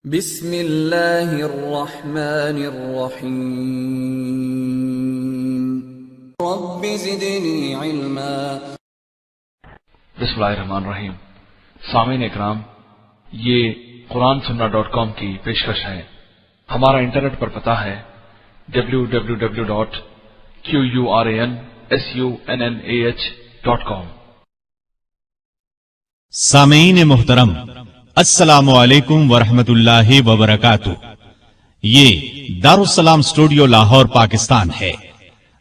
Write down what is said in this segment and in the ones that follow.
بسم اللہ الرحمن الرحیم رب زدنی علما۔ بسم اللہ الرحمن الرحیم۔ سامعین اکرام، یہ قرآنسننا.com کی پیشکش ہے۔ ہمارا انٹرنیٹ پر پتہ ہے www.quransunnah.com۔ سامعین محترم، السلام علیکم ورحمۃ اللہ وبرکاتہ۔ یہ دارالسلام اسٹوڈیو لاہور پاکستان ہے۔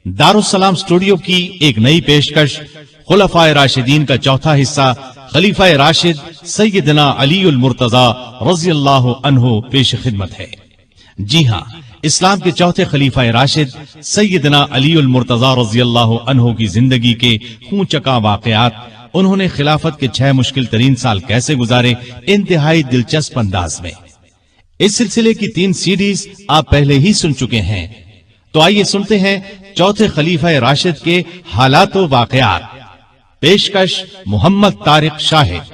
دارالسلام اسٹوڈیو کی ایک نئی پیشکش خلفائے راشدین کا چوتھا حصہ خلیفہ راشد سیدنا علی المرتضی رضی اللہ عنہ پیش خدمت ہے۔ جی ہاں، اسلام کے چوتھے خلیفہ راشد سیدنا علی المرتضی رضی اللہ عنہ کی زندگی کے خون چکا واقعات، انہوں نے خلافت کے 6 مشکل ترین سال کیسے گزارے، انتہائی دلچسپ انداز میں۔ اس سلسلے کی 3 سیڈیز آپ پہلے ہی سن چکے ہیں، تو آئیے سنتے ہیں چوتھے خلیفہ راشد کے حالات و واقعات۔ پیشکش محمد طارق شاہد۔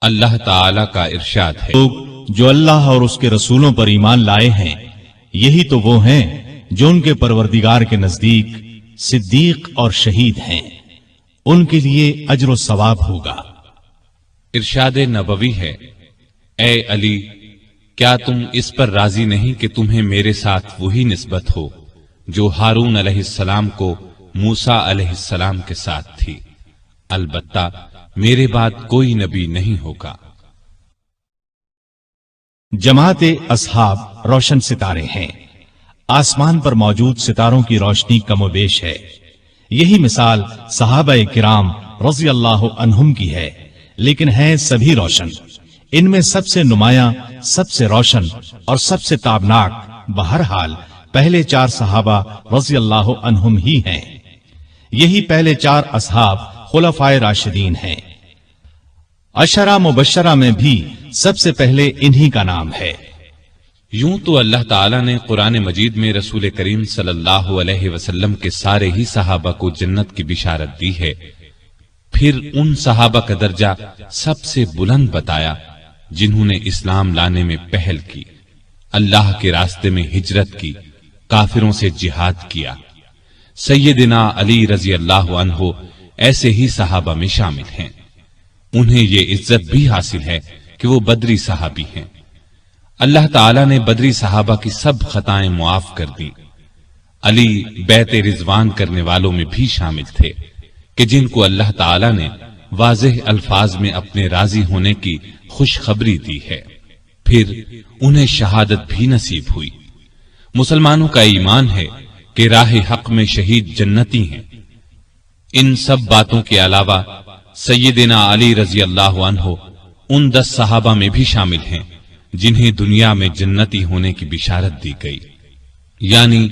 اللہ تعالی کا ارشاد ہے، لوگ جو اللہ اور اس کے رسولوں پر ایمان لائے ہیں، یہی تو وہ ہیں جو ان کے پروردگار کے نزدیک صدیق اور شہید ہیں، ان کے لیے اجر و ثواب ہوگا۔ ارشاد نبوی ہے، اے علی، کیا تم اس پر راضی نہیں کہ تمہیں میرے ساتھ وہی نسبت ہو جو ہارون علیہ السلام کو موسیٰ علیہ السلام کے ساتھ تھی؟ البتہ میرے بعد کوئی نبی نہیں ہوگا۔ جماعت اصحاب روشن ستارے ہیں، آسمان پر موجود ستاروں کی روشنی کم و بیش ہے۔ یہی مثال صحابہ کرام رضی اللہ عنہم کی ہے، لیکن ہیں سبھی روشن۔ ان میں سب سے نمایاں، سب سے روشن اور سب سے تابناک بہرحال پہلے 4 صحابہ رضی اللہ عنہم ہی ہیں۔ یہی پہلے 4 اصحاب خلفائے راشدین ہیں۔ عشرہ مبشرہ میں بھی سب سے پہلے انہی کا نام ہے۔ یوں تو اللہ تعالیٰ نے قرآن مجید میں رسول کریم صلی اللہ علیہ وسلم کے سارے ہی صحابہ کو جنت کی بشارت دی ہے، پھر ان صحابہ کا درجہ سب سے بلند بتایا جنہوں نے اسلام لانے میں پہل کی، اللہ کے راستے میں ہجرت کی، کافروں سے جہاد کیا۔ سیدنا علی رضی اللہ عنہ ایسے ہی صحابہ میں شامل ہیں۔ انہیں یہ عزت بھی حاصل ہے کہ وہ بدری صحابی ہیں۔ اللہ تعالیٰ نے بدری صحابہ کی سب خطائیں معاف کر دی۔ علی بیعت رضوان کرنے والوں میں بھی شامل تھے کہ جن کو اللہ تعالیٰ نے واضح الفاظ میں اپنے راضی ہونے کی خوشخبری دی ہے، پھر انہیں شہادت بھی نصیب ہوئی۔ مسلمانوں کا ایمان ہے کہ راہ حق میں شہید جنتی ہیں۔ ان سب باتوں کے علاوہ سیدنا علی رضی اللہ عنہ ان 10 صحابہ میں بھی شامل ہیں جنہیں دنیا میں جنتی ہونے کی بشارت دی گئی، یعنی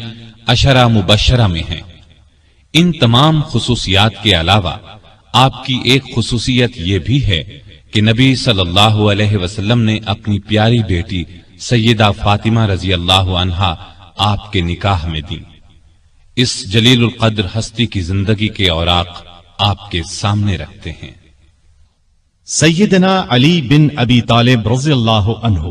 عشرہ مبشرہ میں ہیں۔ ان تمام خصوصیات کے علاوہ آپ کی ایک خصوصیت یہ بھی ہے کہ نبی صلی اللہ علیہ وسلم نے اپنی پیاری بیٹی سیدہ فاطمہ رضی اللہ عنہا آپ کے نکاح میں دی۔ اس جلیل القدر ہستی کی زندگی کے اوراق آپ کے سامنے رکھتے ہیں۔ سیدنا علی بن ابی طالب رضی اللہ عنہ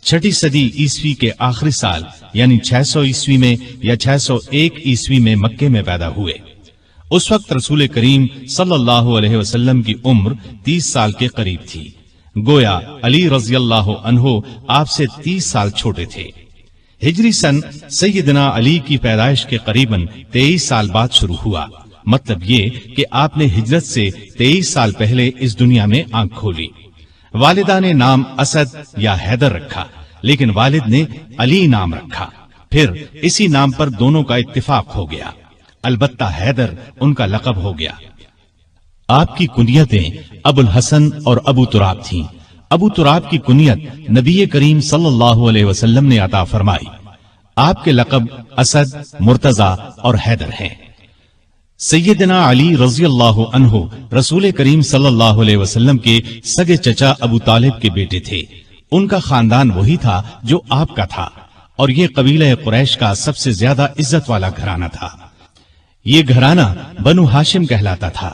6 صدی عیسوی کے آخری سال یعنی 600 عیسوی میں یا 601 عیسوی میں مکے میں پیدا ہوئے۔ اس وقت رسول کریم صلی اللہ علیہ وسلم کی عمر 30 سال کے قریب تھی، گویا علی رضی اللہ عنہ آپ سے 30 سال چھوٹے تھے۔ ہجری سن سیدنا علی کی پیدائش کے قریباً 23 سال بعد شروع ہوا، مطلب یہ کہ آپ نے ہجرت سے 23 سال پہلے اس دنیا میں آنکھ کھولی۔ والدہ نے نام اسد یا حیدر رکھا، لیکن والد نے علی نام رکھا، پھر اسی نام پر دونوں کا اتفاق ہو گیا، البتہ حیدر ان کا لقب ہو گیا۔ آپ کی کنیتیں ابو الحسن اور ابو تراب تھیں۔ ابو تراب کی کنیت نبی کریم صلی اللہ علیہ وسلم نے عطا فرمائی۔ آپ کے لقب اسد، مرتضی اور حیدر ہیں۔ سیدنا علی رضی اللہ عنہ رسول کریم صلی اللہ علیہ وسلم کے سگے چچا ابو طالب کے بیٹے تھے۔ ان کا خاندان وہی تھا جو آپ کا تھا، اور یہ قبیلہ قریش کا سب سے زیادہ عزت والا گھرانہ تھا۔ یہ گھرانہ بنو ہاشم کہلاتا تھا۔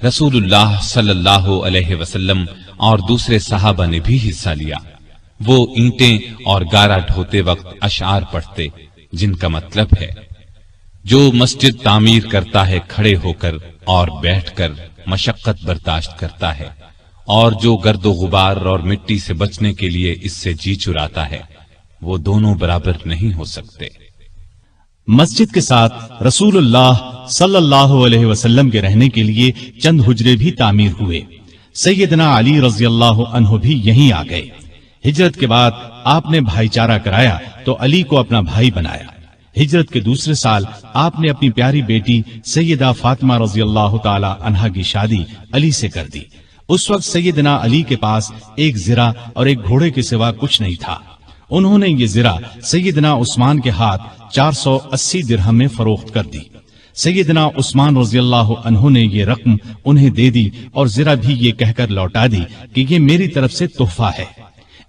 رسول اللہ صلی اللہ علیہ وسلم اور دوسرے صحابہ نے بھی حصہ لیا۔ وہ اینٹیں اور گارا ڈھوتے وقت اشعار پڑھتے جن کا مطلب ہے، جو مسجد تعمیر کرتا ہے کھڑے ہو کر اور بیٹھ کر مشقت برداشت کرتا ہے، اور جو گرد و غبار اور مٹی سے بچنے کے لیے اس سے جی چراتا ہے، وہ دونوں برابر نہیں ہو سکتے۔ مسجد کے ساتھ رسول اللہ صلی اللہ علیہ وسلم کے رہنے کے لیے چند حجرے بھی تعمیر ہوئے۔ سیدنا علی رضی اللہ عنہ بھی یہیں آ گئے۔ ہجرت کے بعد آپ نے بھائی چارہ کرایا تو علی کو اپنا بھائی بنایا۔ ہجرت کے دوسرے سال آپ نے اپنی پیاری بیٹی سیدہ فاطمہ رضی اللہ تعالی عنہا کی شادی علی سے کر دی۔ اس وقت سیدنا علی کے پاس ایک زرہ اور ایک گھوڑے کے سوا کچھ نہیں تھا۔ انہوں نے یہ زرہ سیدنا عثمان کے ہاتھ 480 درہم میں فروخت کر دی۔ سیدنا عثمان رضی اللہ عنہ نے یہ رقم انہیں دے دی اور زرہ بھی یہ کہہ کر لوٹا دی کہ یہ میری طرف سے تحفہ ہے۔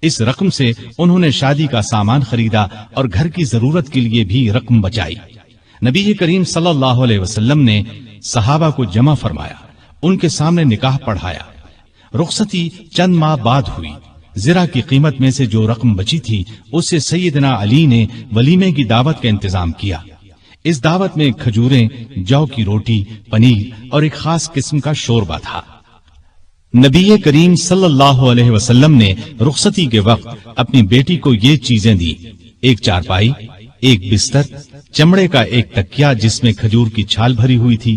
اس رقم سے انہوں نے شادی کا سامان خریدا اور گھر کی ضرورت کے لیے بھی رقم بچائی۔ نبی کریم صلی اللہ علیہ وسلم نے صحابہ کو جمع فرمایا، ان کے سامنے نکاح پڑھایا۔ رخصتی چند ماہ بعد ہوئی۔ زرہ کی قیمت میں سے جو رقم بچی تھی اس سے سیدنا علی نے ولیمے کی دعوت کا انتظام کیا۔ اس دعوت میں کھجوریں، جو کی روٹی، پنیر اور ایک خاص قسم کا شوربہ تھا۔ نبی کریم صلی اللہ علیہ وسلم نے رخصتی کے وقت اپنی بیٹی کو یہ چیزیں دی: ایک چارپائی، ایک بستر، چمڑے کا ایک تکیا جس میں کھجور کی چھال بھری ہوئی تھی،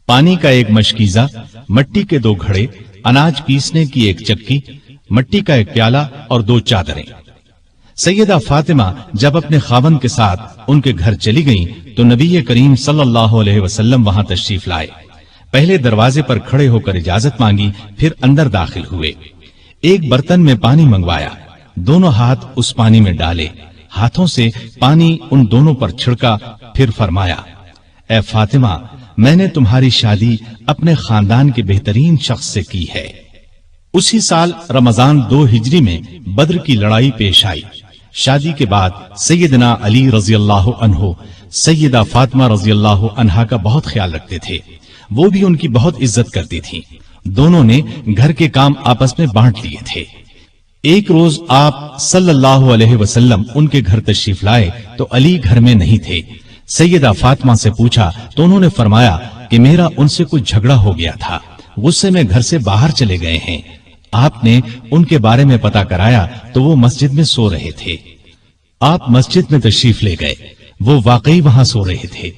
پانی کا ایک مشکیزہ، مٹی کے 2 گھڑے، اناج پیسنے کی ایک چکی، مٹی کا ایک پیالہ اور 2 چادریں۔ سیدہ فاطمہ جب اپنے خاوند کے ساتھ ان کے گھر چلی گئیں تو نبی کریم صلی اللہ علیہ وسلم وہاں تشریف لائے۔ پہلے دروازے پر کھڑے ہو کر اجازت مانگی، پھر اندر داخل ہوئے۔ ایک برتن میں پانی منگوایا، دونوں ہاتھ اس پانی میں ڈالے، ہاتھوں سے پانی ان دونوں پر چھڑکا، پھر فرمایا: اے فاطمہ، میں نے تمہاری شادی اپنے خاندان کے بہترین شخص سے کی ہے۔ اسی سال رمضان 2 ہجری میں بدر کی لڑائی پیش آئی۔ شادی کے بعد سیدنا علی رضی اللہ عنہ سیدہ فاطمہ رضی اللہ عنہا کا بہت خیال رکھتے تھے، وہ بھی ان کی بہت عزت کرتی تھیں۔ دونوں نے گھر کے کام آپس میں بانٹ لیے تھے۔ ایک روز آپ صلی اللہ علیہ وسلم ان کے گھر تشریف لائے تو علی گھر میں نہیں تھے۔ سیدہ فاطمہ سے پوچھا تو انہوں نے فرمایا کہ میرا ان سے کچھ جھگڑا ہو گیا تھا، غصے میں گھر سے باہر چلے گئے ہیں۔ آپ نے ان کے بارے میں پتہ کرایا تو وہ مسجد میں سو رہے تھے۔ آپ مسجد میں تشریف لے گئے، وہ واقعی وہاں سو رہے تھے۔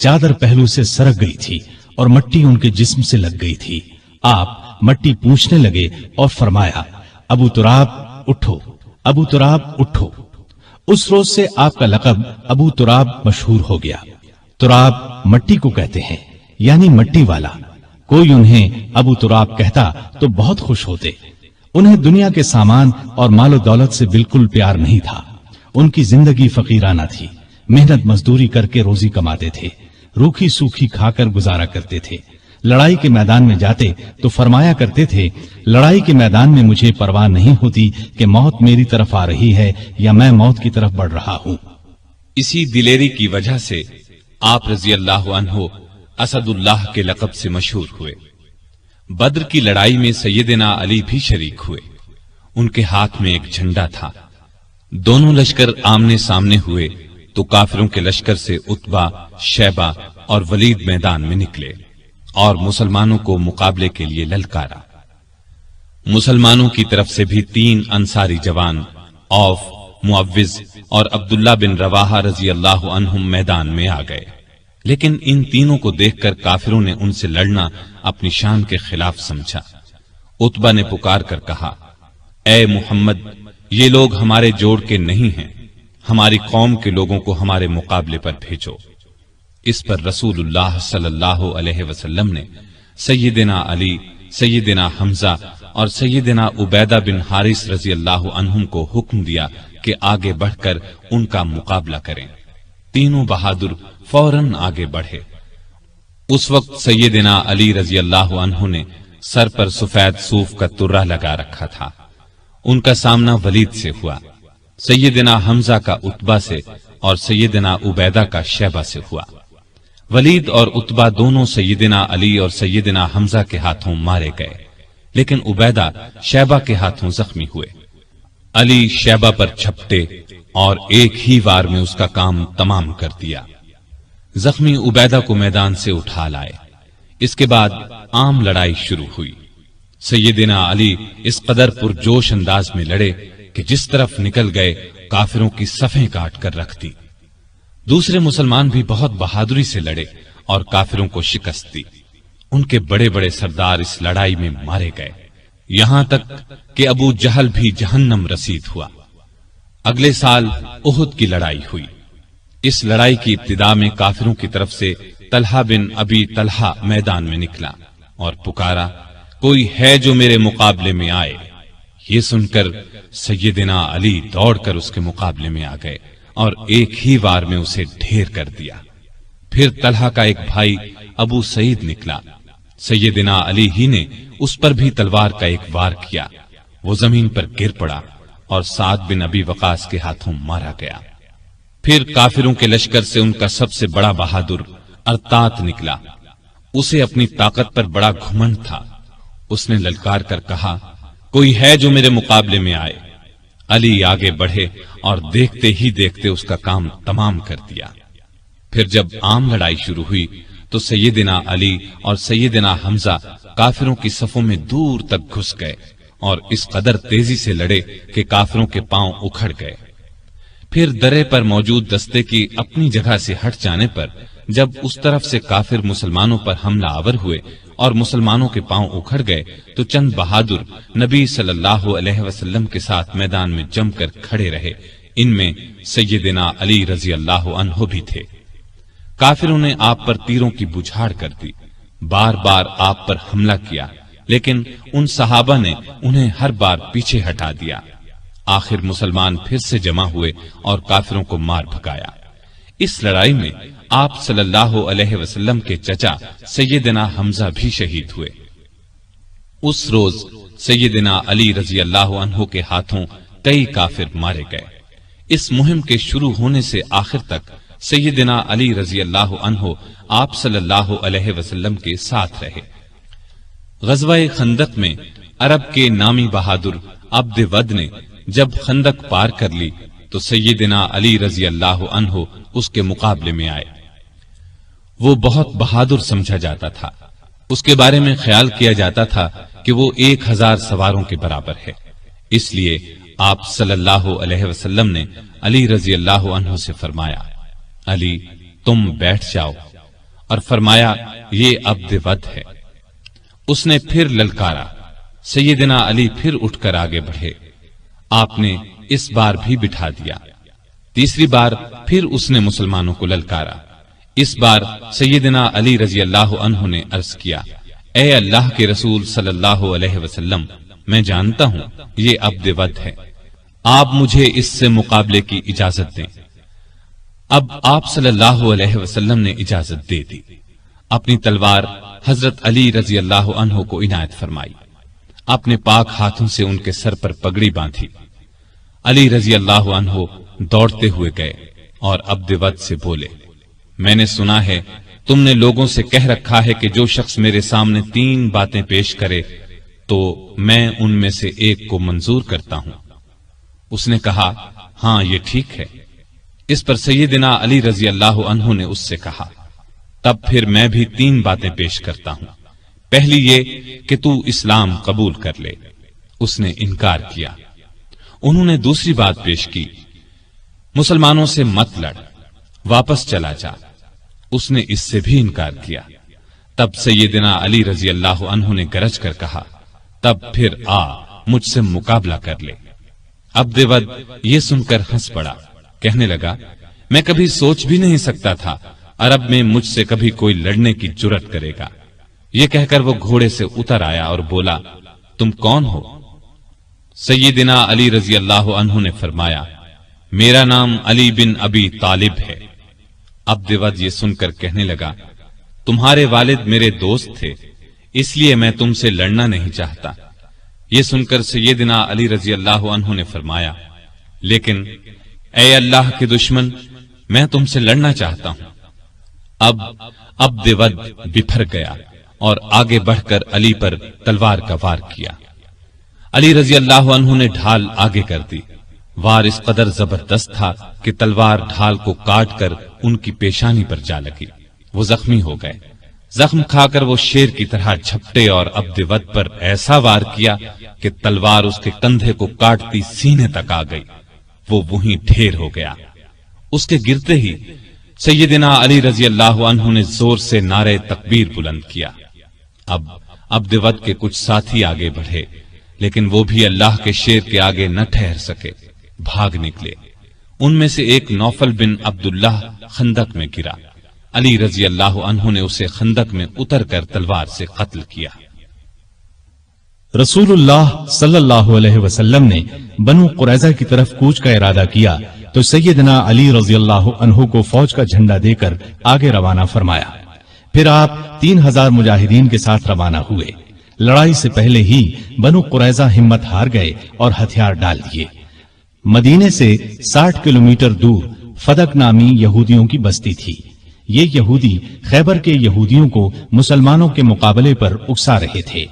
چادر پہلو سے سرک گئی تھی اور مٹی ان کے جسم سے لگ گئی تھی۔ آپ مٹی پوچھنے لگے اور فرمایا: ابو تراب اٹھو، ابو تراب اٹھو۔ اس روز سے آپ کا لقب ابو تراب مشہور ہو گیا۔ تراب مٹی کو کہتے ہیں، یعنی مٹی والا۔ کوئی انہیں ابو تراب کہتا تو بہت خوش ہوتے۔ انہیں دنیا کے سامان اور مال و دولت سے بالکل پیار نہیں تھا۔ ان کی زندگی فقیرانہ تھی، محنت مزدوری کر کے روزی کماتے تھے، روکھی سوکھی کھا کر گزارا کرتے تھے۔ لڑائی کے میدان میں جاتے تو فرمایا کرتے تھے: لڑائی کے میدان میں مجھے پرواہ نہیں ہوتی کہ موت میری طرف آ رہی ہے یا میں موت کی طرف بڑھ رہا ہوں۔ اسی دلیری کی وجہ سے آپ رضی اللہ عنہ اسد اللہ کے لقب سے مشہور ہوئے۔ بدر کی لڑائی میں سیدنا علی بھی شریک ہوئے۔ ان کے ہاتھ میں ایک جھنڈا تھا۔ دونوں لشکر آمنے سامنے ہوئے تو کافروں کے لشکر سے عتبہ، شیبہ اور ولید میدان میں نکلے اور مسلمانوں کو مقابلے کے لیے للکارا۔ مسلمانوں کی طرف سے بھی 3 انصاری جوان، عوف، معوذ اور عبداللہ بن رواحہ رضی اللہ عنہم میدان میں آ گئے، لیکن ان تینوں کو دیکھ کر کافروں نے ان سے لڑنا اپنی شان کے خلاف سمجھا۔ عتبہ نے پکار کر کہا: اے محمد، یہ لوگ ہمارے جوڑ کے نہیں ہیں، ہماری قوم کے لوگوں کو ہمارے مقابلے پر بھیجو۔ اس پر رسول اللہ صلی اللہ علیہ وسلم نے سیدنا علی، سیدنا حمزہ اور سیدنا عبیدہ بن حارث رضی اللہ عنہم کو حکم دیا کہ آگے بڑھ کر ان کا مقابلہ کریں۔ تینوں بہادر فوراً آگے بڑھے۔ اس وقت سیدنا علی رضی اللہ عنہ نے سر پر سفید صوف کا ترہ لگا رکھا تھا۔ ان کا سامنا ولید سے ہوا، سیدنا حمزہ کا عتبہ سے اور سیدنا عبیدہ کا شیبہ سے ہوا۔ ولید اور عتبہ دونوں سیدنا علی اور سیدنا حمزہ کے ہاتھوں مارے گئے، لیکن عبیدہ شیبہ کے ہاتھوں زخمی ہوئے۔ علی شیبہ پر جھپٹے اور ایک ہی وار میں اس کا کام تمام کر دیا۔ زخمی عبیدہ کو میدان سے اٹھا لائے۔ اس کے بعد عام لڑائی شروع ہوئی۔ سیدنا علی اس قدر پرجوش انداز میں لڑے کہ جس طرف نکل گئے کافروں کی صفیں کاٹ کر رکھ دی۔ دوسرے مسلمان بھی بہت بہادری سے لڑے اور کافروں کو شکست دی۔ ان کے بڑے بڑے سردار اس لڑائی میں مارے گئے، یہاں تک کہ ابو جہل بھی جہنم رسید ہوا۔ اگلے سال احد کی لڑائی ہوئی۔ اس لڑائی کی ابتدا میں کافروں کی طرف سے طلحہ بن ابی طلحہ میدان میں نکلا اور پکارا، کوئی ہے جو میرے مقابلے میں آئے؟ یہ سن کر سیدنا علی دوڑ کر اس کے مقابلے میں آ گئے اور ایک ہی وار میں اسے ڈھیر کر دیا۔ پھر طلحہ کا ایک بھائی ابو سعید نکلا، سیدنا علی ہی نے اس پر بھی تلوار کا ایک وار کیا، وہ زمین پر گر پڑا اور سعد بن ابی وقاص کے ہاتھوں مارا گیا۔ پھر کافروں کے لشکر سے ان کا سب سے بڑا بہادر ارتات نکلا، اسے اپنی طاقت پر بڑا گھمنڈ تھا۔ اس نے للکار کر کہا، کوئی ہے جو میرے مقابلے میں آئے؟ علی آگے بڑھے اور دیکھتے ہی دیکھتے اس کا کام تمام کر دیا۔ پھر جب عام لڑائی شروع ہوئی تو سیدنا علی اور سیدنا حمزہ کافروں کی صفوں میں دور تک گھس گئے اور اس قدر تیزی سے لڑے کہ کافروں کے پاؤں اکھڑ گئے۔ پھر درے پر موجود دستے کی اپنی جگہ سے ہٹ جانے پر جب اس طرف سے کافر مسلمانوں پر حملہ آور ہوئے اور مسلمانوں کے پاؤں اکھڑ گئے تو چند بہادر نبی صلی اللہ علیہ وسلم کے ساتھ میدان میں جم کر کھڑے رہے، ان میں سیدنا علی رضی اللہ عنہ بھی تھے۔ کافروں نے آپ پر تیروں کی بجھاڑ کر دی، بار بار آپ پر حملہ کیا، لیکن ان صحابہ نے انہیں ہر بار پیچھے ہٹا دیا۔ آخر مسلمان پھر سے جمع ہوئے اور کافروں کو مار بھگایا۔ اس لڑائی میں آپ صلی اللہ علیہ وسلم کے چچا سیدنا حمزہ بھی شہید ہوئے۔ اس روز سیدنا علی رضی اللہ عنہ کے ہاتھوں کئی کافر مارے گئے۔ اس مہم کے شروع ہونے سے آخر تک سیدنا علی رضی اللہ عنہ آپ صلی اللہ علیہ وسلم کے ساتھ رہے۔ غزوہ خندق میں عرب کے نامی بہادر عبد ود نے جب خندق پار کر لی تو سیدنا علی رضی اللہ عنہ اس کے مقابلے میں آئے۔ وہ بہت بہادر سمجھا جاتا تھا، اس کے بارے میں خیال کیا جاتا تھا کہ وہ 1000 سواروں کے برابر ہے، اس لیے آپ صلی اللہ علیہ وسلم نے علی رضی اللہ عنہ سے فرمایا، علی تم بیٹھ جاؤ، اور فرمایا یہ عبد ود ہے۔ اس نے پھر للکارا، سیدنا علی پھر اٹھ کر آگے بڑھے، آپ نے اس بار بھی بٹھا دیا۔ تیسری بار پھر اس نے مسلمانوں کو للکارا، اس بار سیدنا علی رضی اللہ عنہ نے عرض کیا، اے اللہ کے رسول صلی اللہ علیہ وسلم، میں جانتا ہوں یہ عبد ود ہے، آپ مجھے اس سے مقابلے کی اجازت دیں۔ اب آپ صلی اللہ علیہ وسلم نے اجازت دے دی، اپنی تلوار حضرت علی رضی اللہ عنہ کو عنایت فرمائی، اپنے پاک ہاتھوں سے ان کے سر پر پگڑی باندھی۔ علی رضی اللہ عنہ دوڑتے ہوئے گئے اور عبد ود سے بولے، میں نے سنا ہے تم نے لوگوں سے کہہ رکھا ہے کہ جو شخص میرے سامنے 3 باتیں پیش کرے تو میں ان میں سے ایک کو منظور کرتا ہوں۔ اس نے کہا، ہاں یہ ٹھیک ہے۔ اس پر سیدنا علی رضی اللہ عنہ نے اس سے کہا، تب پھر میں بھی 3 باتیں پیش کرتا ہوں، پہلی یہ کہ تو اسلام قبول کر لے۔ اس نے انکار کیا۔ انہوں نے دوسری بات پیش کی، مسلمانوں سے مت لڑ، واپس چلا جا۔ اس نے اس سے بھی انکار کیا۔ تب سیدنا علی رضی اللہ عنہ نے گرج کر کہا، تب پھر آ مجھ سے مقابلہ کر لے۔ عبد ود یہ سن کر ہنس پڑا، کہنے لگا، میں کبھی سوچ بھی نہیں سکتا تھا عرب میں مجھ سے کبھی کوئی لڑنے کی جرأت کرے گا۔ یہ کہہ کر وہ گھوڑے سے اتر آیا اور بولا، تم کون ہو؟ سیدنا علی رضی اللہ عنہ نے فرمایا، میرا نام علی بن ابی طالب ہے۔ عبد ود یہ سن کر کہنے لگا، تمہارے والد میرے دوست تھے، اس لیے میں تم سے لڑنا نہیں چاہتا۔ یہ سن کر سیدنا علی رضی اللہ عنہ نے فرمایا، لیکن اے اللہ کے دشمن، میں تم سے لڑنا چاہتا ہوں۔ اب عبد ود بپھر گیا اور آگے بڑھ کر علی پر تلوار کا وار کیا۔ علی رضی اللہ عنہ نے ڈھال آگے کر دی۔ وار اس قدر زبردست تھا کہ تلوار ڈھال کو کاٹ کر ان کی پیشانی پر جا لگی۔ وہ زخمی ہو گئے۔ زخم کھا کر وہ شیر کی طرح جھپٹے اور عبد ود پر ایسا وار کیا کہ تلوار اس کے کندھے کو کاٹتی سینے تک آ گئی۔ وہ وہیں ڈھیر ہو گیا۔ اس کے گرتے ہی سیدنا علی رضی اللہ عنہ نے زور سے نعرہ تکبیر بلند کیا۔ اب عبد ود کے کچھ ساتھی آگے بڑھے، لیکن وہ بھی اللہ کے شیر کے آگے نہ ٹھہر سکے، بھاگ نکلے۔ ان میں سے ایک نوفل بن عبداللہ خندق میں گرا۔ علی رضی اللہ عنہ نے اسے خندق میں اتر کر تلوار سے قتل کیا۔ رسول اللہ صلی اللہ علیہ وسلم نے بنو قریظہ کی طرف کوچ کا ارادہ کیا تو سیدنا علی رضی اللہ عنہ کو فوج کا جھنڈا دے کر آگے روانہ فرمایا۔ پھر آپ 3000 مجاہدین کے ساتھ روانہ ہوئے۔ لڑائی سے پہلے ہی بنو قریظہ ہمت ہار گئے اور ہتھیار ڈال دیے۔ مدینے سے 60 کلومیٹر دور فدق نامی یہودیوں کی بستی تھی۔ یہ یہودی خیبر کے یہودیوں کو مسلمانوں کے مقابلے پر اکسا رہے تھے۔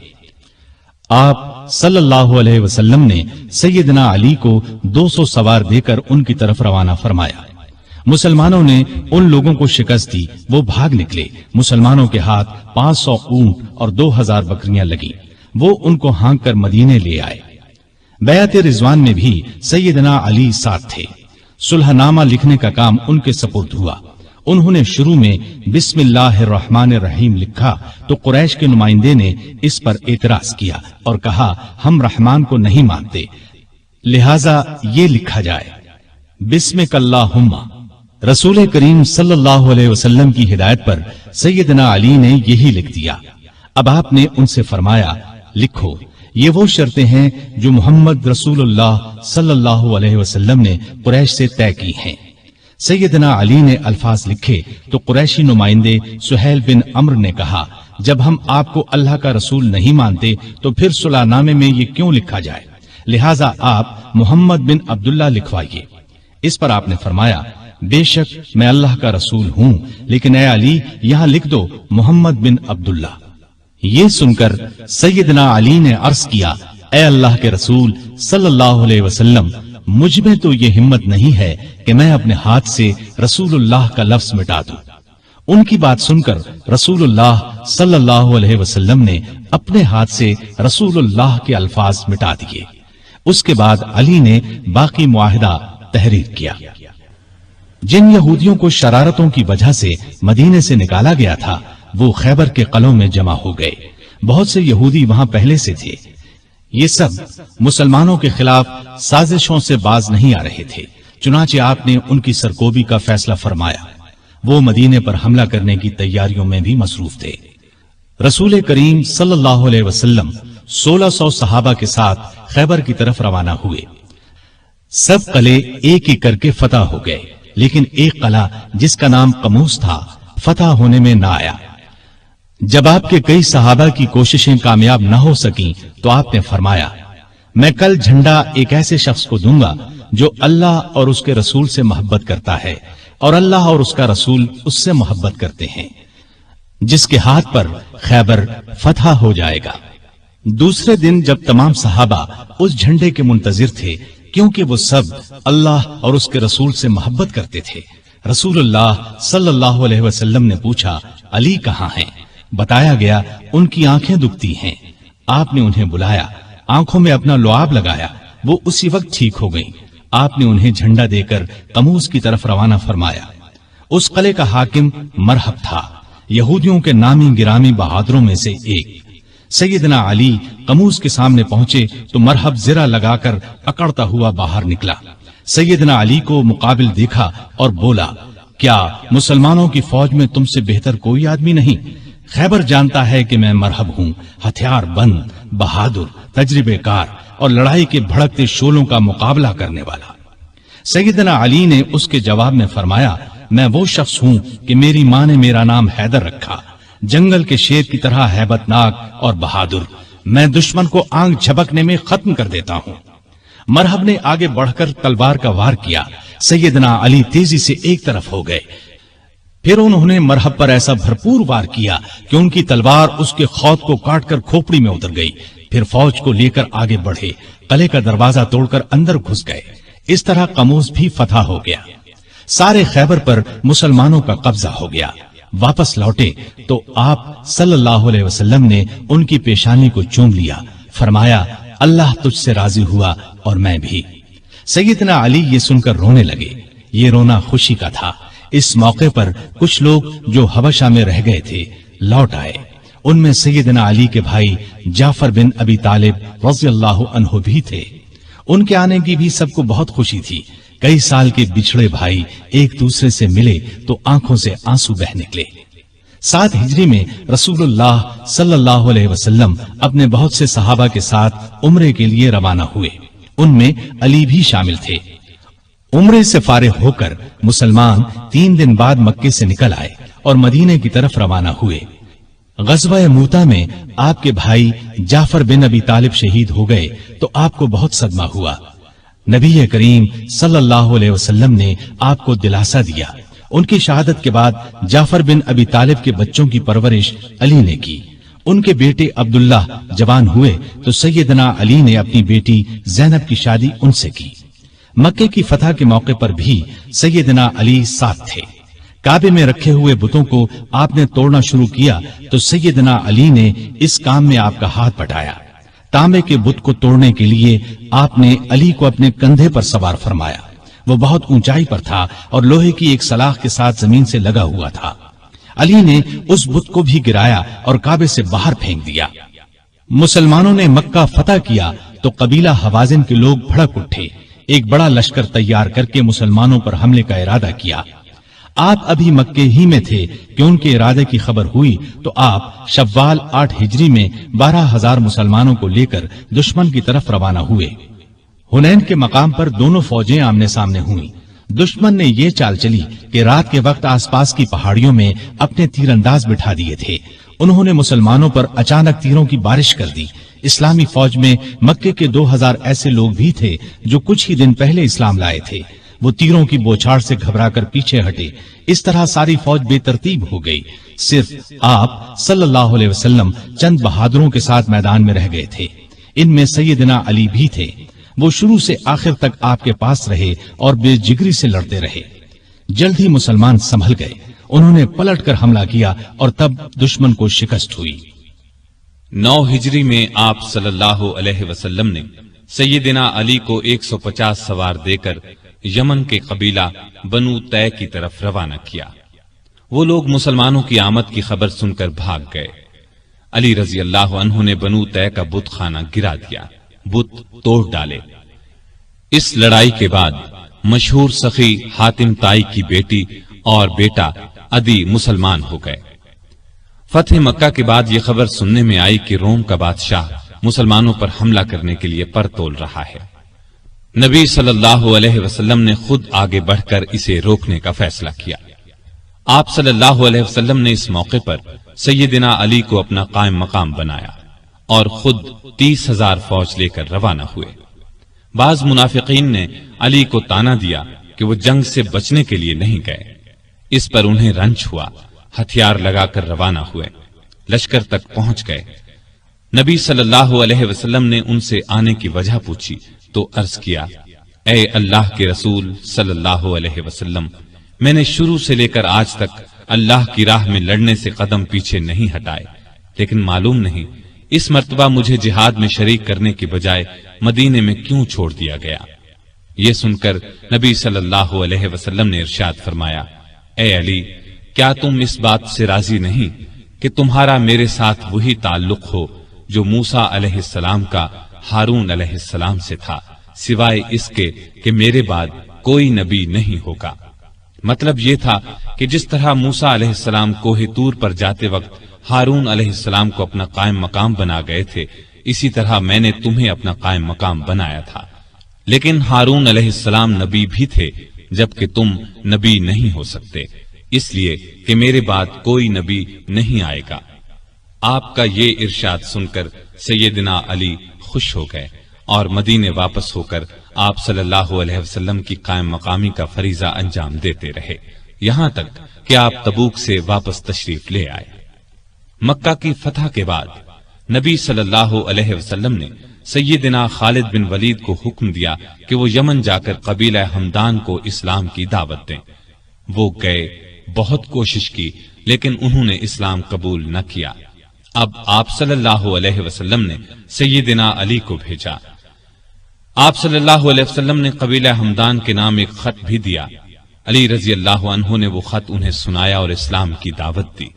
آپ صلی اللہ علیہ وسلم نے سیدنا علی کو 200 سوار دے کر ان کی طرف روانہ فرمایا۔ مسلمانوں نے ان لوگوں کو شکست دی، وہ بھاگ نکلے۔ مسلمانوں کے ہاتھ 500 اونٹ اور 2000 بکریاں لگی۔ وہ ان کو ہانک کر مدینے لے آئے۔ بیعت رضوان میں بھی سیدنا علی ساتھ تھے۔ صلح نامہ لکھنے کا کام ان کے سپرد ہوا۔ انہوں نے شروع میں بسم اللہ الرحمن الرحیم لکھا تو قریش کے نمائندے نے اس پر اعتراض کیا اور کہا ہم رحمان کو نہیں مانتے، لہذا یہ لکھا جائے بسمک اللہم۔ رسول کریم صلی اللہ علیہ وسلم کی ہدایت پر سیدنا علی نے یہی لکھ دیا۔ اب آپ نے ان سے فرمایا لکھو، یہ وہ شرطیں ہیں جو محمد رسول اللہ صلی اللہ علیہ وسلم نے قریش سے طے کی ہیں۔ سیدنا علی نے الفاظ لکھے تو قریشی نمائندے سہیل بن عمرو نے کہا جب ہم آپ کو اللہ کا رسول نہیں مانتے تو پھر صلح نامے میں یہ کیوں لکھا جائے، لہٰذا آپ محمد بن عبداللہ لکھوائیے۔ اس پر آپ نے فرمایا بے شک میں اللہ کا رسول ہوں، لیکن اے علی یہاں لکھ دو محمد بن عبداللہ۔ یہ سن کر سیدنا علی نے عرض کیا اے اللہ کے رسول صلی اللہ علیہ وسلم، مجھ میں تو یہ ہمت نہیں ہے کہ میں اپنے ہاتھ سے رسول اللہ کا لفظ مٹا دوں۔ ان کی بات سن کر رسول اللہ صلی اللہ علیہ وسلم نے اپنے ہاتھ سے رسول اللہ کے الفاظ مٹا دیے۔ اس کے بعد علی نے باقی معاہدہ تحریر کیا۔ جن یہودیوں کو شرارتوں کی وجہ سے مدینے سے نکالا گیا تھا وہ خیبر کے قلعوں میں جمع ہو گئے۔ بہت سے یہودی وہاں پہلے سے تھے۔ یہ سب مسلمانوں کے خلاف سازشوں سے باز نہیں آ رہے تھے، چنانچہ آپ نے ان کی سرکوبی کا فیصلہ فرمایا۔ وہ مدینے پر حملہ کرنے کی تیاریوں میں بھی مصروف تھے۔ رسول کریم صلی اللہ علیہ وسلم 1600 صحابہ کے ساتھ خیبر کی طرف روانہ ہوئے۔ سب قلعے ایک ایک کر کے فتح ہو گئے، لیکن ایک قلعہ جس کا نام قموس تھا فتح ہونے میں نہ آیا۔ جب آپ کے کئی صحابہ کی کوششیں کامیاب نہ ہو سکیں تو آپ نے فرمایا میں کل جھنڈا ایک ایسے شخص کو دوں گا جو اللہ اور اس کے رسول سے محبت کرتا ہے اور اللہ اور اس کا رسول اس سے محبت کرتے ہیں، جس کے ہاتھ پر خیبر فتح ہو جائے گا۔ دوسرے دن جب تمام صحابہ اس جھنڈے کے منتظر تھے کیونکہ وہ سب اللہ اور اس کے رسول سے محبت کرتے تھے، رسول اللہ صلی اللہ علیہ وسلم نے پوچھا علی کہاں ہیں؟ بتایا گیا ان کی آنکھیں دکھتی ہیں۔ آپ نے انہیں بلایا، آنکھوں میں اپنا لعاب لگایا، وہ اسی وقت ٹھیک ہو گئیں۔ آپ نے انہیں جھنڈا دے کر قموس کی طرف روانہ فرمایا۔ اس قلعے کا حاکم مرحب تھا، یہودیوں کے نامی گرامی بہادروں میں سے ایک۔ سیدنا علی قموس کے سامنے پہنچے تو مرحب زرہ لگا کر اکڑتا ہوا باہر نکلا۔ سیدنا علی کو مقابل دیکھا اور بولا کیا مسلمانوں کی فوج میں تم سے بہتر کوئی آدمی نہیں؟ خیبر جانتا ہے کہ میں مرحب ہوں، ہتھیار بند، بہادر، تجربے کار اور لڑائی کے بھڑکتے شعلوں کا مقابلہ کرنے والا۔ سیدنا علی نے اس کے جواب میں فرمایا میں وہ شخص ہوں کہ میری ماں نے میرا نام حیدر رکھا، جنگل کے شیر کی طرح ہیبت ناک اور بہادر، میں دشمن کو آنکھ جھپکنے میں ختم کر دیتا ہوں۔ مرحب نے آگے بڑھ کر تلوار کا وار کیا، سیدنا علی تیزی سے ایک طرف ہو گئے، پھر انہوں نے مرحب پر ایسا بھرپور وار کیا کہ ان کی تلوار اس کے خود کو کاٹ کر کھوپڑی میں اتر گئی. پھر فوج کو لے کر آگے بڑھے، قلعے کا دروازہ توڑ کر اندر گھس گئے. اس طرح قموز بھی فتح ہو گیا. سارے خیبر پر مسلمانوں کا قبضہ ہو گیا. واپس لوٹے تو آپ صلی اللہ علیہ وسلم نے ان کی پیشانی کو چوم لیا. فرمایا اللہ تجھ سے راضی ہوا اور میں بھی. سیدنا علی یہ سن کر رونے لگے. یہ رونا خوشی کا تھا. اس موقع پر کچھ لوگ جو حبشہ میں رہ گئے تھے لوٹ آئے. ان میں سیدنا علی کے بھائی جعفر بن ابی طالب رضی اللہ عنہ بھی تھے. ان کے آنے کی بھی سب کو بہت خوشی تھی. کئی سال کے بچھڑے بھائی ایک دوسرے سے ملے تو آنکھوں سے آنسو بہ نکلے. 7 ہجری میں رسول اللہ صلی اللہ علیہ وسلم اپنے بہت سے صحابہ کے ساتھ عمرے کے لیے روانہ ہوئے. ان میں علی بھی شامل تھے. عمرے سے فارغ ہو کر مسلمان 3 دن بعد مکے سے نکل آئے اور مدینے کی طرف روانہ ہوئے. غزوہ موتا میں آپ کے بھائی جعفر بن ابی طالب شہید ہو گئے تو آپ کو بہت صدمہ ہوا. نبی کریم صلی اللہ علیہ وسلم نے آپ کو دلاسا دیا. ان کی شہادت کے بعد جعفر بن ابی طالب کے بچوں کی پرورش علی نے کی. ان کے بیٹے عبداللہ جوان ہوئے تو سیدنا علی نے اپنی بیٹی زینب کی شادی ان سے کی. مکے کی فتح کے موقع پر بھی سیدنا علی ساتھ تھے. کعبے میں رکھے ہوئے بتوں کو آپ نے توڑنا شروع کیا تو سیدنا علی نے اس کام میں آپ کا ہاتھ بٹایا. تانبے کے بت کو توڑنے کے لیے آپ نے علی کو اپنے کندھے پر سوار فرمایا. وہ بہت اونچائی پر تھا اور لوہے کی ایک سلاخ کے ساتھ زمین سے لگا ہوا تھا. علی نے اس بت کو بھی گرایا اور کعبے سے باہر پھینک دیا. مسلمانوں نے مکہ فتح کیا تو قبیلہ حوازن کے لوگ بھڑک اٹھے. ایک بڑا لشکر تیار کر کے مسلمانوں پر حملے کا ارادہ کیا. آپ ابھی مکے ہی میں تھے کہ ان کے ارادے کی خبر ہوئی تو آپ شوال 8 ہجری میں 12,000 مسلمانوں کو لے کر دشمن کی طرف روانہ ہوئے. حنین کے مقام پر دونوں فوجیں آمنے سامنے ہوئیں. دشمن نے یہ چال چلی کہ رات کے وقت آس پاس کی پہاڑیوں میں اپنے تیر انداز بٹھا دیے تھے. انہوں نے مسلمانوں پر اچانک تیروں کی بارش کر دی. اسلامی فوج میں مکے کے 2,000 ایسے لوگ بھی تھے جو کچھ ہی دن پہلے اسلام لائے تھے. وہ تیروں کی بوچھاڑ سے گھبرا کر پیچھے ہٹے. اس طرح ساری فوج بے ترتیب ہو گئی. صرف آپ صلی اللہ علیہ وسلم چند بہادروں کے ساتھ میدان میں رہ گئے تھے. ان میں سیدنا علی بھی تھے. وہ شروع سے آخر تک آپ کے پاس رہے اور بے جگری سے لڑتے رہے. جلد ہی مسلمان سنبھل گئے. انہوں نے پلٹ کر حملہ کیا اور تب دشمن کو شکست ہوئی. 9 ہجری میں آپ صلی اللہ علیہ وسلم نے سیدنا علی کو 150 سوار دے کر یمن کے قبیلہ بنو طے کی طرف روانہ کیا. وہ لوگ مسلمانوں کی آمد کی خبر سن کر بھاگ گئے. علی رضی اللہ عنہ نے بنو طے کا بت خانہ گرا دیا، بت توڑ ڈالے. اس لڑائی کے بعد مشہور سخی حاتم طائی کی بیٹی اور بیٹا عدی مسلمان ہو گئے. فتح مکہ کے بعد یہ خبر سننے میں آئی کہ روم کا بادشاہ مسلمانوں پر حملہ کرنے کے لیے پر تول رہا ہے. نبی صلی اللہ علیہ وسلم نے خود آگے بڑھ کر اسے روکنے کا فیصلہ کیا. آپ صلی اللہ علیہ وسلم نے اس موقع پر سیدنا علی کو اپنا قائم مقام بنایا اور خود 30,000 فوج لے کر روانہ ہوئے. بعض منافقین نے علی کو تانا دیا کہ وہ جنگ سے بچنے کے لیے نہیں گئے. اس پر انہیں رنج ہوا. ہتھیار لگا کر روانہ ہوئے. لشکر تک پہنچ گئے. نبی صلی اللہ علیہ وسلم نے ان سے آنے کی وجہ پوچھی تو عرض کیا، اے اللہ کے رسول صلی اللہ علیہ وسلم، میں نے شروع سے لے کر آج تک اللہ کی راہ میں لڑنے سے قدم پیچھے نہیں ہٹائے، لیکن معلوم نہیں اس مرتبہ مجھے جہاد میں شریک کرنے کے بجائے مدینے میں کیوں چھوڑ دیا گیا. یہ سن کر نبی صلی اللہ علیہ وسلم نے ارشاد فرمایا، اے علی، کیا تم اس بات سے راضی نہیں کہ تمہارا میرے ساتھ وہی تعلق ہو جو موسیٰ علیہ السلام کا ہارون علیہ السلام سے تھا، سوائے اس کے کہ میرے بعد کوئی نبی نہیں ہوگا. مطلب یہ تھا کہ جس طرح موسیٰ علیہ السلام کوہ طور پر جاتے وقت ہارون علیہ السلام کو اپنا قائم مقام بنا گئے تھے، اسی طرح میں نے تمہیں اپنا قائم مقام بنایا تھا. لیکن ہارون علیہ السلام نبی بھی تھے جبکہ تم نبی نہیں ہو سکتے، اس لیے کہ میرے بعد کوئی نبی نہیں آئے گا. آپ کا یہ ارشاد سن کر سیدنا علی خوش ہو گئے اور مدینے واپس ہو کر آپ صلی اللہ علیہ وسلم کی قائم مقامی کا فریضہ انجام دیتے رہے. یہاں تک کہ آپ تبوک سے واپس تشریف لے آئے۔ مکہ کی فتح کے بعد نبی صلی اللہ علیہ وسلم نے سیدنا خالد بن ولید کو حکم دیا کہ وہ یمن جا کر قبیلہ ہمدان کو اسلام کی دعوت دیں۔ وہ گئے، بہت کوشش کی، لیکن انہوں نے اسلام قبول نہ کیا۔ اب آپ صلی اللہ علیہ وسلم نے سیدنا علی کو بھیجا۔ آپ صلی اللہ علیہ وسلم نے قبیلہ ہمدان کے نام ایک خط بھی دیا۔ علی رضی اللہ عنہ نے وہ خط انہیں سنایا اور اسلام کی دعوت دی۔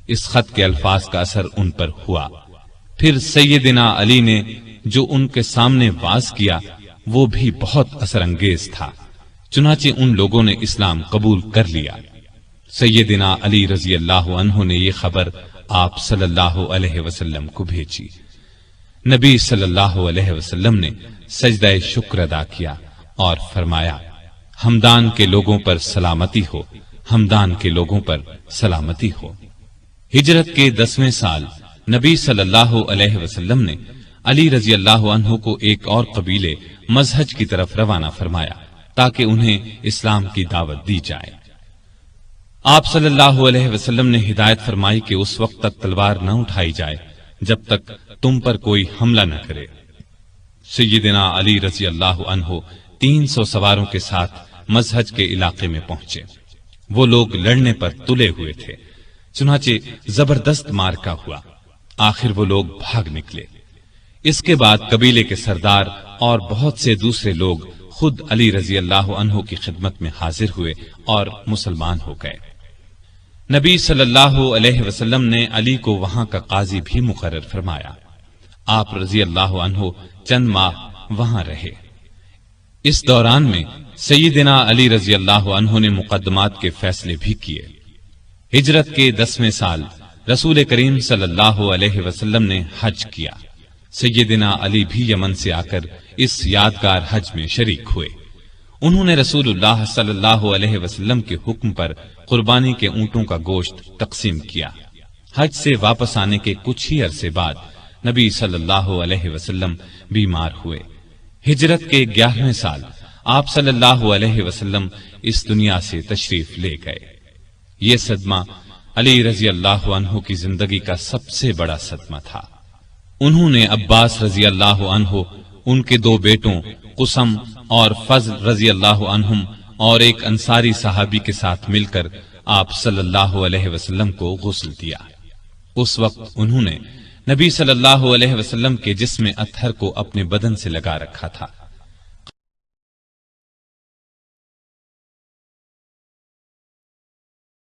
اس خط کے الفاظ کا اثر ان پر ہوا۔ پھر سیدنا علی نے جو ان کے سامنے واز کیا وہ بھی بہت اثر انگیز تھا، چنانچہ ان لوگوں نے اسلام قبول کر لیا۔ سیدنا علی رضی اللہ عنہ نے یہ خبر آپ صلی اللہ علیہ وسلم کو بھیجی۔ نبی صلی اللہ علیہ وسلم نے سجدہ شکر ادا کیا اور فرمایا، ہمدان کے لوگوں پر سلامتی ہو، ہمدان کے لوگوں پر سلامتی ہو۔ ہجرت کے 10ویں سال نبی صلی اللہ علیہ وسلم نے علی رضی اللہ عنہ کو ایک اور قبیلے مزہج کی طرف روانہ فرمایا تاکہ انہیں اسلام کی دعوت دی جائے۔ آپ صلی اللہ علیہ وسلم نے ہدایت فرمائی کہ اس وقت تک تلوار نہ اٹھائی جائے جب تک تم پر کوئی حملہ نہ کرے۔ سیدنا علی رضی اللہ عنہ 300 سواروں کے ساتھ مزہج کے علاقے میں پہنچے۔ وہ لوگ لڑنے پر تلے ہوئے تھے، چنانچہ زبردست مارکا ہوا۔ آخر وہ لوگ بھاگ نکلے۔ اس کے بعد قبیلے کے سردار اور بہت سے دوسرے لوگ خود علی رضی اللہ عنہ کی خدمت میں حاضر ہوئے اور مسلمان ہو گئے۔ نبی صلی اللہ علیہ وسلم نے علی کو وہاں کا قاضی بھی مقرر فرمایا۔ آپ رضی اللہ عنہ چند ماہ وہاں رہے۔ اس دوران میں سیدنا علی رضی اللہ عنہ نے مقدمات کے فیصلے بھی کیے۔ ہجرت کے 10ویں سال رسول کریم صلی اللہ علیہ وسلم نے حج کیا۔ سیدنا علی بھی یمن سے آ کر اس یادگار حج میں شریک ہوئے۔ انہوں نے رسول اللہ صلی اللہ علیہ وسلم کے حکم پر قربانی کے اونٹوں کا گوشت تقسیم کیا۔ حج سے واپس آنے کے کچھ ہی عرصے بعد نبی صلی اللہ علیہ وسلم بیمار ہوئے۔ ہجرت کے 11ویں سال آپ صلی اللہ علیہ وسلم اس دنیا سے تشریف لے گئے۔ یہ صدمہ علی رضی اللہ عنہ کی زندگی کا سب سے بڑا صدمہ تھا۔ انہوں نے عباس رضی اللہ عنہ، ان کے 2 بیٹوں قسم اور فضل رضی اللہ عنہم اور ایک انصاری صحابی کے ساتھ مل کر آپ صلی اللہ علیہ وسلم کو غسل دیا۔ اس وقت انہوں نے نبی صلی اللہ علیہ وسلم کے جسم اطہر کو اپنے بدن سے لگا رکھا تھا۔